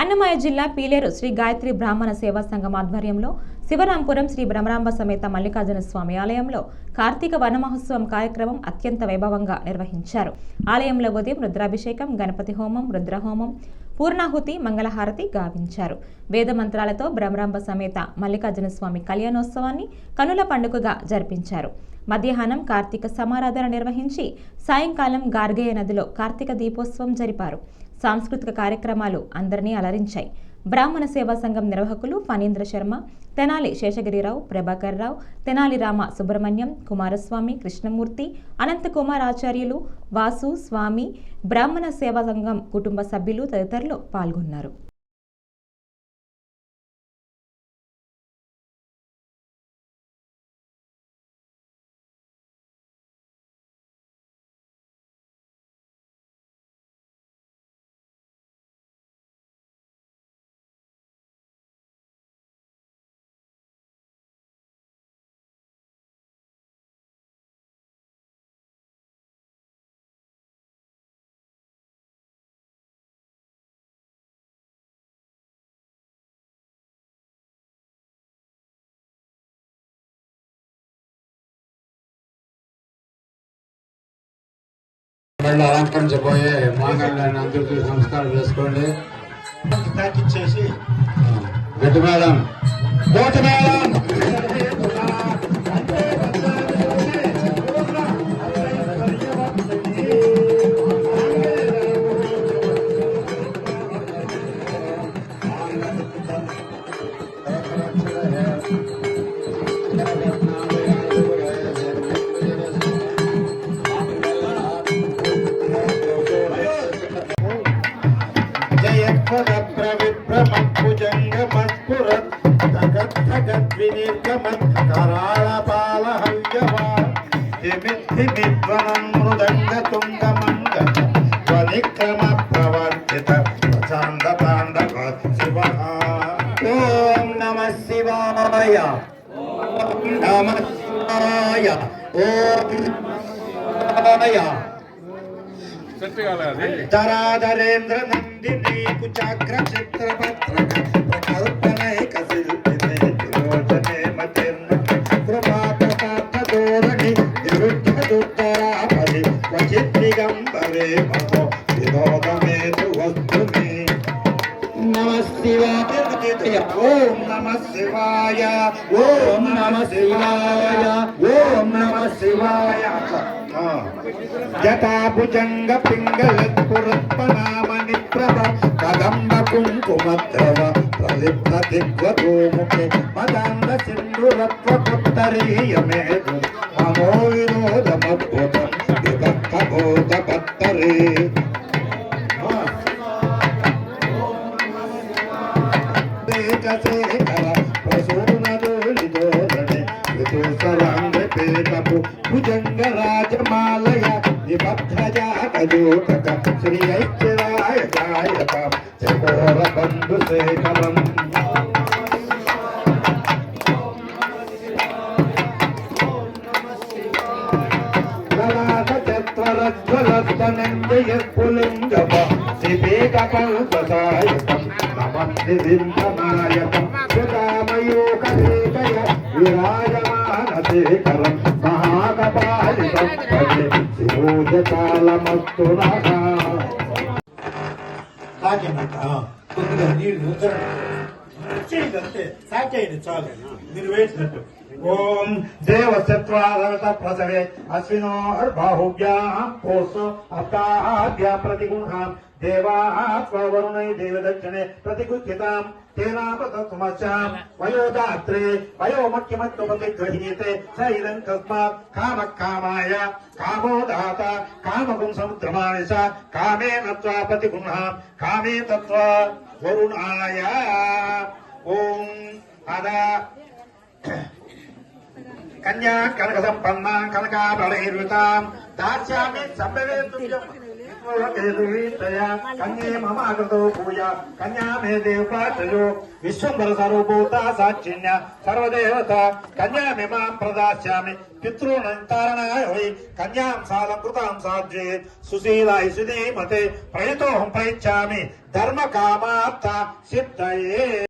అన్నమయ్య జిల్లా పీలేరు శ్రీ గాయత్రి బ్రాహ్మణ సేవా సంఘం ఆధ్వర్యంలో శివరాంపురం శ్రీ భ్రమరాంబ సమేత మల్లికార్జున స్వామి ఆలయంలో కార్తీక వన మహోత్సవం కార్యక్రమం అత్యంత వైభవంగా నిర్వహించారు. ఆలయంలో ఉదయం రుద్రాభిషేకం, గణపతి హోమం, రుద్రహోమం, పూర్ణాహుతి, మంగళహారతి గావించారు. వేద మంత్రాలతో భ్రమరాంబ సమేత మల్లికార్జున స్వామి కళ్యాణోత్సవాన్ని కనుల పండుగగా జరిపించారు. మధ్యాహ్నం కార్తీక సమారాధన నిర్వహించి సాయంకాలం గార్గేయ నదిలో కార్తీక దీపోత్సవం జరిపారు. సాంస్కృతిక కార్యక్రమాలు అందరినీ అలరించాయి. బ్రాహ్మణ సేవా సంఘం నిర్వాహకులు ఫణీంద్ర శర్మ, తెనాలి శేషగిరిరావు, ప్రభాకర్ రావు, తెనాలి రామ సుబ్రహ్మణ్యం, కుమారస్వామి, కృష్ణమూర్తి, అనంతకుమార్ ఆచార్యులు, వాసు, స్వామి, బ్రాహ్మణ సేవా సంఘం కుటుంబ సభ్యులు తదితరులు పాల్గొన్నారు. అలంకరించబోయే మాంగళ్యాన్ని అందరికీ నమస్కారం చేసుకోండి. తాకిచ్చేసి గట్టి మేడం ఓం నమః శివాయ, ఓం నమః శివాయ, ఓం శివాయ. ధరాధరేంద్ర నందిని కుచాగ్ర చిత్రపత్ర ప్రకల్పనైక శిల్పినే విరోచనే మతిర్న కృపాకటాక్ష ధోరణి నిరుద్ధదుత్తరాపరి క్వచిత్ దిగంబరే మహో వినోదమేతు వస్తుని. నమః శివాయ, ఓం నమః శివాయ, ఓం నమః శివాయ, ఓం నమః శివాయ. జటాభుజంగ పింగళత్పురత్పనామణి ప్రభ కదంబ కుంకుమద్రవ ప్రలిప్త దిగ్వధూముఖి మదాంద సింధురత్వపుత్తరీయమేదు మనో వినోదమద్భుతం విదగ్ధభూతపత్తరే. భుజంగ రాజమాలయ నిబద్ధజాతజోతక శ్రీ ఐక్యరాయ గాయక చకోర బంధు శేఖరం. పులింగమ శివేక కల్పసాయకం నమస్తి దింధనాయకం సుకామయోకరేకయ విరాజమాన శేఖరం మహాకపాలికం భజే శివోజకాలమస్తు నః. తాకినాక కొద్దిగా నీళ్లు చేయండి, సాకేయండి చాలు మీరు వేసినట్టు. ఓం దేవసత్వాదవత ప్రసవే అశ్వినోర్బాహుభ్యాః పోస్తో అప్తాభ్యా ప్రతిగుణాం దేవాః స్వవరుణై దేవదక్షిణే ప్రతిగుచ్ఛితాం తేనాపతత్వమస్యాం వయోదాత్రే వయోమఖ్యమత్వపతిగృహీతే స ఇదం కస్మాత్ కామకామాయ కామో దాత కామగుం సముద్రమాయ స కామేన త్వా ప్రతిగుణాం కామే తత్వా వరుణాయ. ఓం అదా కన్యా కనక సంపన్నా కనకాభరణైర్వృతాం దాస్యామి సంభవేతుభ్యం केतुवीतया कन्ये ममाकृतो भूया कन्या मे देवपाचयो विश्वम्भर सर्वभूता साक्षिण्य सर्वदेवता कन्या मे मां प्रदास्यामि पितॄणां तारणाय वै कन्यां सालकृतां साज्येत् सुशीलाय सुधीमते प्रयतोऽहं प्रयच्छामि धर्मकामार्थ सिद्धये।